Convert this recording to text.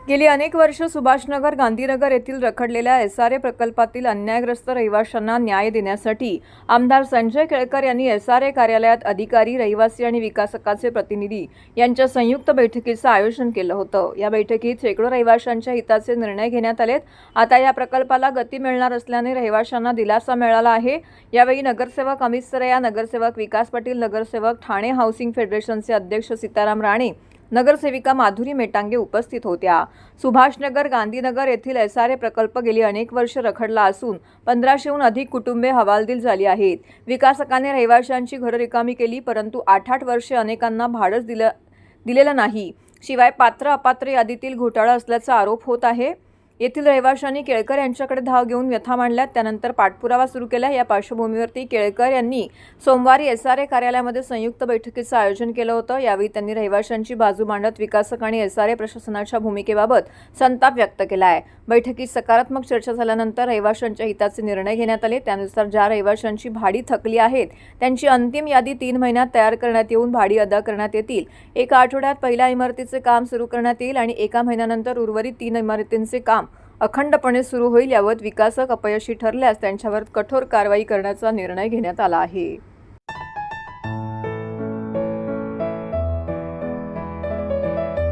गेली अनेक वर्ष सुभाषनगर गांधीनगर येथील रखडलेल्या एसआरए प्रकल्पातील अन्यायग्रस्त रहिवाशांना न्याय देण्यासाठी आमदार संजय केळकर यांनी एसआरए कार्यालयात अधिकारी, रहिवासी आणि विकासकाचे प्रतिनिधी यांच्या संयुक्त बैठकीचं आयोजन केलं होतं। या बैठकीत शेकडो रहिवाशांच्या हिताचे निर्णय घेण्यात आलेत। आता या प्रकल्पाला गती मिळणार असल्याने रहिवाशांना दिलासा मिळाला आहे। यावेळी नगरसेवक अमित सरया, नगरसेवक विकास पाटील, नगरसेवक ठाणे हाऊसिंग फेडरेशनचे अध्यक्ष सीताराम राणे, नगरसेविका माधुरी मेटांगे उपस्थित होत्या। सुभाषनगर गांधीनगर येथील एसआरए प्रकल्प गेली अनेक वर्ष रखडला असून 1500हून अधिक कुटुंबे हवालदिल झाली आहेत। विकासकाने रहिवाशांची घरं रिकामी केली, परंतु 8-8 वर्षे अनेकांना भाडंच दिलेलं नाही। शिवाय पात्र अपात्र यादीतील घोटाळा असल्याचा आरोप होत आहे। येथील रहिवाशांनी केळकर यांच्याकडे धाव घेऊन व्यथा मांडल्यात, त्यानंतर पाठपुरावा सुरू केला। या पार्श्वभूमीवरती केळकर यांनी सोमवारी एसआरए कार्यालयामध्ये संयुक्त बैठकीचं आयोजन केलं होतं। यावेळी त्यांनी रहिवाशांची बाजू मांडत विकासक आणि एसआरए प्रशासनाच्या भूमिकेबाबत संताप व्यक्त केला आहे। बैठकीत सकारात्मक चर्चा झाल्यानंतर रहिवाशांच्या हिताचे निर्णय घेण्यात आले। त्यानुसार ज्या रहिवाशांची भाडी थकली आहेत त्यांची अंतिम यादी 3 महिन्यात तयार करण्यात येऊन भाडी अदा करण्यात येतील। एका आठवड्यात पहिल्या इमारतीचे काम सुरू करण्यात येईल आणि एका महिन्यानंतर उर्वरित 3 इमारतींचे काम अखंडपणे सुरू होईल। यावर विकासक अपयशी ठरल्यास त्यांच्यावर कठोर कारवाई करण्याचा निर्णय घेण्यात आला आहे।